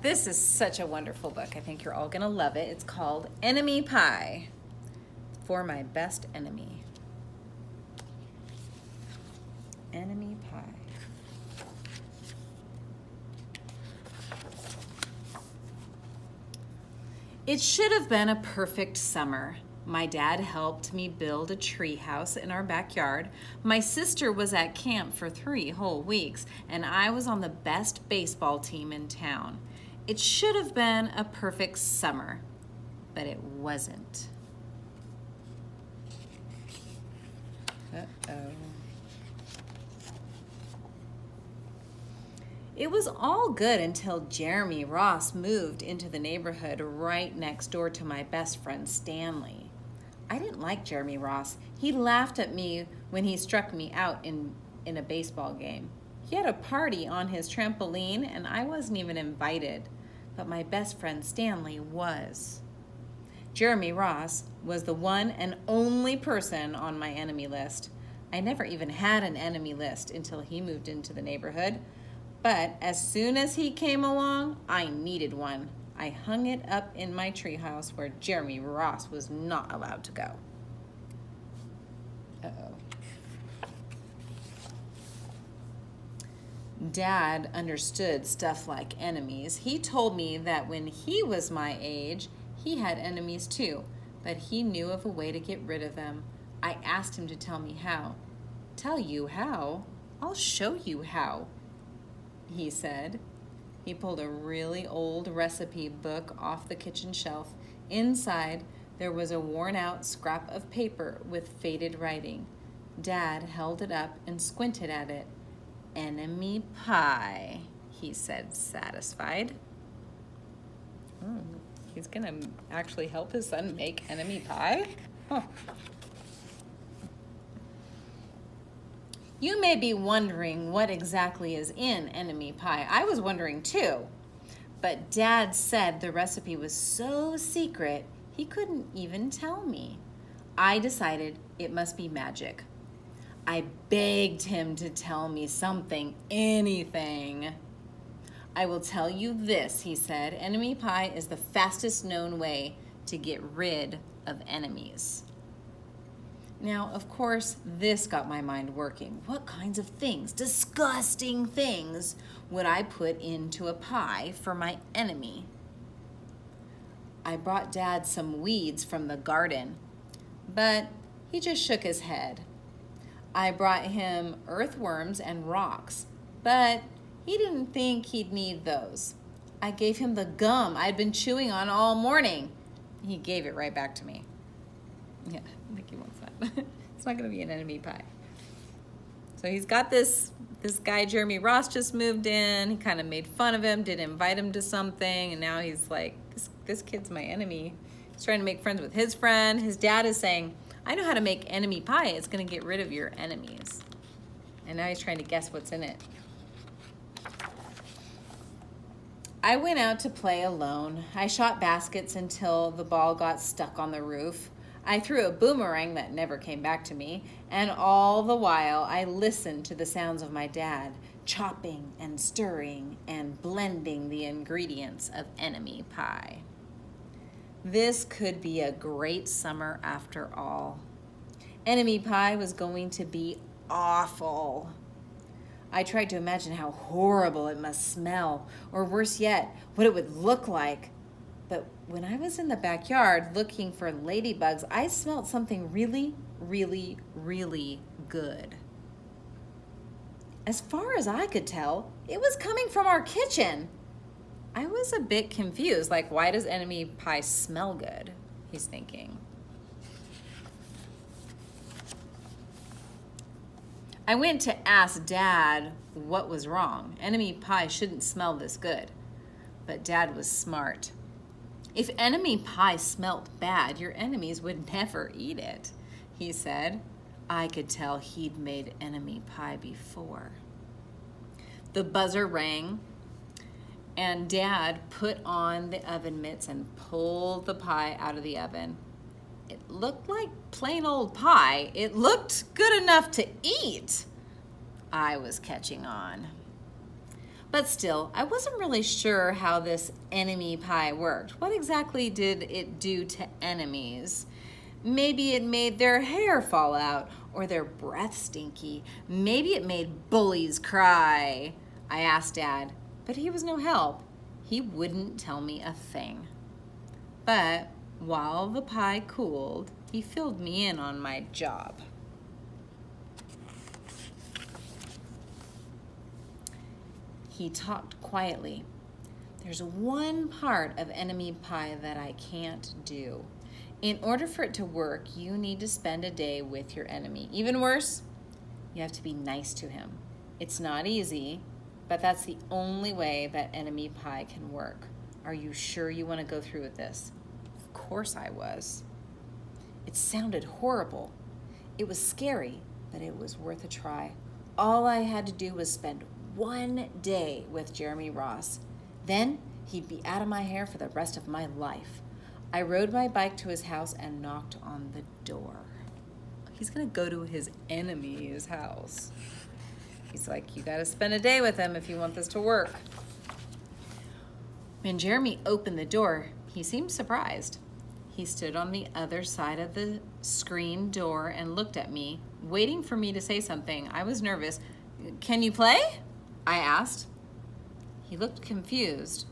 This is such a wonderful book. I think you're all going to love it. It's called Enemy Pie, For My Best Enemy. Enemy Pie. It should have been a perfect summer. My dad helped me build a tree house in our backyard. My sister was at camp for 3 whole weeks, and I was on the best baseball team in town. It should have been a perfect summer, but it wasn't. Uh-oh. It was all good until Jeremy Ross moved into the neighborhood right next door to my best friend Stanley. I didn't like Jeremy Ross. He laughed at me when he struck me out in a baseball game. He had a party on his trampoline and I wasn't even invited, but my best friend Stanley was. Jeremy Ross was the one and only person on my enemy list. I never even had an enemy list until he moved into the neighborhood. But as soon as he came along, I needed one. I hung it up in my treehouse where Jeremy Ross was not allowed to go. Uh-oh. Dad understood stuff like enemies. He told me that when he was my age, he had enemies too, but he knew of a way to get rid of them. I asked him to tell me how. Tell you how? I'll show you how, he said. He pulled a really old recipe book off the kitchen shelf. Inside, there was a worn-out scrap of paper with faded writing. Dad held it up and squinted at it. Enemy pie, he said, satisfied. He's gonna actually help his son make enemy pie? Huh. You may be wondering what exactly is in enemy pie. I was wondering too, but Dad said the recipe was so secret he couldn't even tell me. I decided it must be magic. I begged him to tell me something, anything. I will tell you this, he said. Enemy pie is the fastest known way to get rid of enemies. Now, of course, this got my mind working. What kinds of things, disgusting things, would I put into a pie for my enemy? I brought Dad some weeds from the garden, but he just shook his head. I brought him earthworms and rocks, but he didn't think he'd need those. I gave him the gum I'd been chewing on all morning. He gave it right back to me. Yeah, I think he wants that. It's not going to be an enemy pie. So he's got this guy, Jeremy Ross, just moved in. He kind of made fun of him, didn't invite him to something, and now he's like, this kid's my enemy. He's trying to make friends with his friend. His dad is saying, I know how to make enemy pie. It's going to get rid of your enemies. And now he's trying to guess what's in it. I went out to play alone. I shot baskets until the ball got stuck on the roof. I threw a boomerang that never came back to me, and all the while I listened to the sounds of my dad chopping and stirring and blending the ingredients of enemy pie. This could be a great summer after all. Enemy pie was going to be awful. I tried to imagine how horrible it must smell, or worse yet, what it would look like. But when I was in the backyard looking for ladybugs, I smelled something really, really, really good. As far as I could tell, it was coming from our kitchen. I was a bit confused, like, why does enemy pie smell good? He's thinking. I went to ask Dad what was wrong. Enemy pie shouldn't smell this good. But Dad was smart. If enemy pie smelt bad, your enemies would never eat it, he said. I could tell he'd made enemy pie before. The buzzer rang, and Dad put on the oven mitts and pulled the pie out of the oven. It looked like plain old pie. It looked good enough to eat. I was catching on. But still, I wasn't really sure how this enemy pie worked. What exactly did it do to enemies? Maybe it made their hair fall out or their breath stinky. Maybe it made bullies cry. I asked Dad, but he was no help. He wouldn't tell me a thing. But while the pie cooled, he filled me in on my job. He talked quietly. There's one part of enemy pie that I can't do. In order for it to work, you need to spend a day with your enemy. Even worse, you have to be nice to him. It's not easy, but that's the only way that enemy pie can work. Are you sure you want to go through with this? Of course I was. It sounded horrible. It was scary, but it was worth a try. All I had to do was spend one day with Jeremy Ross. Then he'd be out of my hair for the rest of my life. I rode my bike to his house and knocked on the door. He's gonna go to his enemy's house. He's like, you gotta spend a day with him if you want this to work. When Jeremy opened the door, he seemed surprised. He stood on the other side of the screen door and looked at me, waiting for me to say something. I was nervous. Can you play? I asked. He looked confused.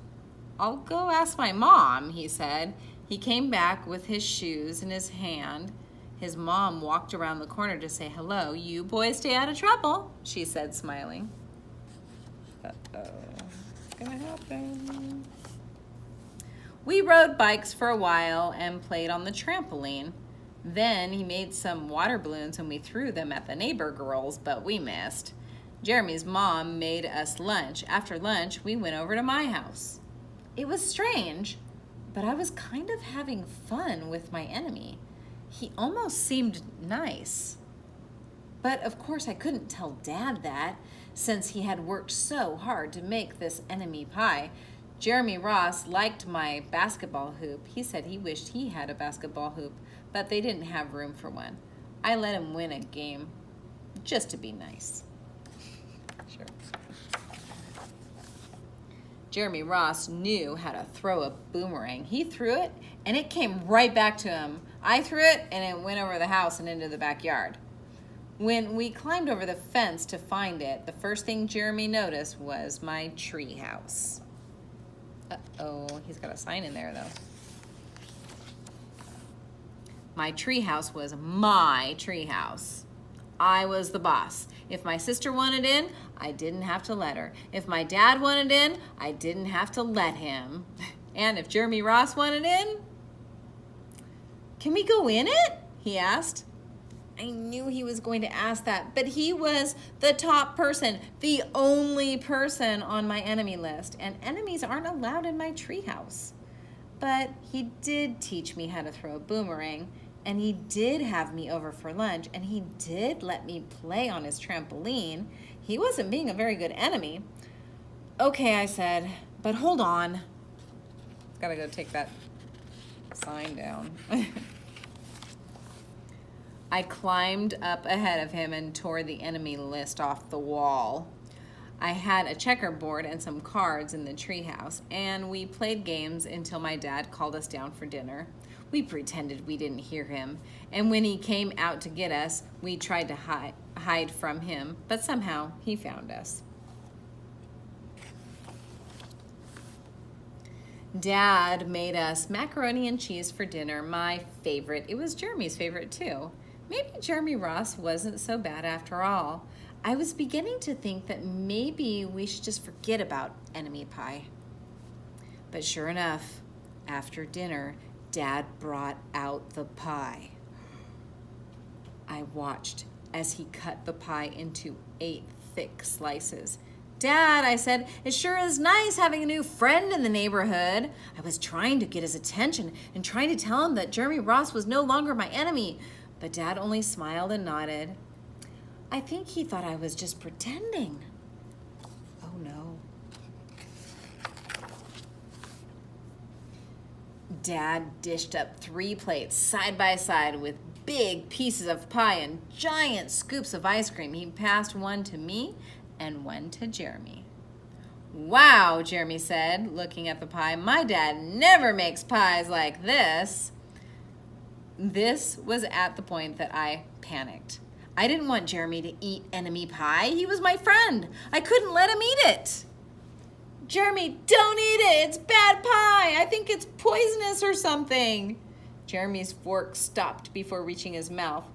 I'll go ask my mom, he said. He came back with his shoes in his hand. His mom walked around the corner to say hello. You boys stay out of trouble, she said, smiling. Uh-oh, what's gonna happen? We rode bikes for a while and played on the trampoline. Then he made some water balloons and we threw them at the neighbor girls, but we missed. Jeremy's mom made us lunch. After lunch, we went over to my house. It was strange, but I was kind of having fun with my enemy. He almost seemed nice. But of course I couldn't tell Dad that, since he had worked so hard to make this enemy pie. Jeremy Ross liked my basketball hoop. He said he wished he had a basketball hoop, but they didn't have room for one. I let him win a game just to be nice. Sure. Jeremy Ross knew how to throw a boomerang. He threw it, and it came right back to him. I threw it, and it went over the house and into the backyard. When we climbed over the fence to find it, the first thing Jeremy noticed was my tree house. Uh-oh, he's got a sign in there, though. My tree house was my tree house. I was the boss. If my sister wanted in, I didn't have to let her. If my dad wanted in, I didn't have to let him. And if Jeremy Ross wanted in, can we go in it? He asked. I knew he was going to ask that, but he was the top person, the only person on my enemy list, and enemies aren't allowed in my treehouse. But he did teach me how to throw a boomerang, and he did have me over for lunch, and he did let me play on his trampoline. He wasn't being a very good enemy. Okay, I said, but hold on. Gotta go take that sign down. I climbed up ahead of him and tore the enemy list off the wall. I had a checkerboard and some cards in the treehouse, and we played games until my dad called us down for dinner. We pretended we didn't hear him, and when he came out to get us, we tried to hide from him, but somehow he found us. Dad made us macaroni and cheese for dinner, my favorite. It was Jeremy's favorite too. Maybe Jeremy Ross wasn't so bad after all. I was beginning to think that maybe we should just forget about enemy pie. But sure enough, after dinner, Dad brought out the pie. I watched as he cut the pie into 8 thick slices. Dad, I said, it sure is nice having a new friend in the neighborhood. I was trying to get his attention and trying to tell him that Jeremy Ross was no longer my enemy, but Dad only smiled and nodded. I think he thought I was just pretending. Oh no. Dad dished up 3 plates side by side with big pieces of pie and giant scoops of ice cream. He passed one to me and one to Jeremy. Wow, Jeremy said, looking at the pie. My dad never makes pies like this. This was at the point that I panicked. I didn't want Jeremy to eat enemy pie. He was my friend. I couldn't let him eat it. Jeremy, don't eat it. It's bad pie. I think it's poisonous or something. Jeremy's fork stopped before reaching his mouth.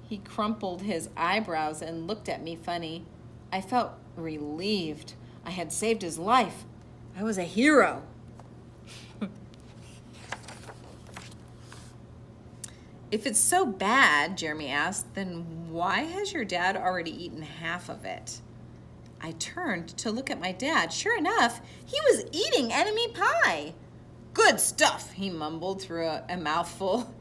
He crumpled his eyebrows and looked at me funny. I felt relieved. I had saved his life. I was a hero. If it's so bad, Jeremy asked, then why has your dad already eaten half of it? I turned to look at my dad. Sure enough, he was eating enemy pie. Good stuff, he mumbled through a mouthful.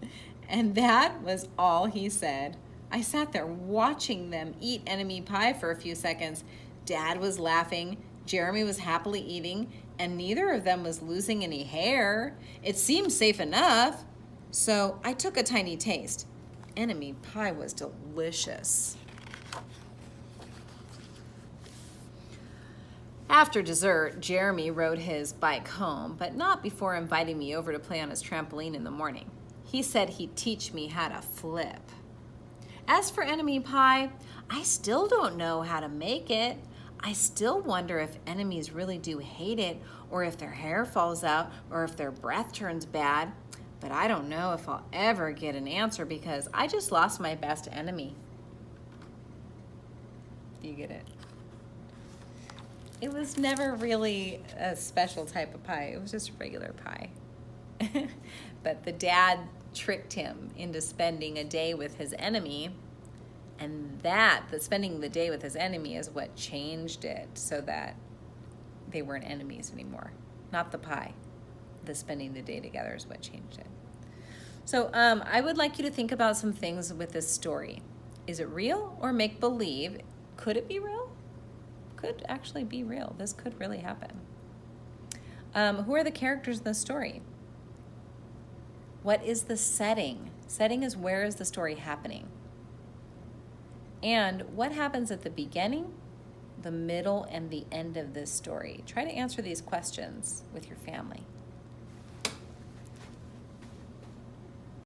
And that was all he said. I sat there watching them eat enemy pie for a few seconds. Dad was laughing, Jeremy was happily eating, and neither of them was losing any hair. It seemed safe enough. So I took a tiny taste. Enemy pie was delicious. After dessert, Jeremy rode his bike home, but not before inviting me over to play on his trampoline in the morning. He said he'd teach me how to flip. As for enemy pie, I still don't know how to make it. I still wonder if enemies really do hate it, or if their hair falls out, or if their breath turns bad. But I don't know if I'll ever get an answer because I just lost my best enemy. Do you get it? It was never really a special type of pie. It was just regular pie. But the dad tricked him into spending a day with his enemy, and spending the day with his enemy is what changed it so that they weren't enemies anymore. Not the pie. The spending the day together is what changed it. So I would like you to think about some things with this story. Is it real or make-believe? Could it be real? Could actually be real. This could really happen. Who are the characters in the story? What is the setting? Setting is where is the story happening? And what happens at the beginning, the middle, and the end of this story? Try to answer these questions with your family.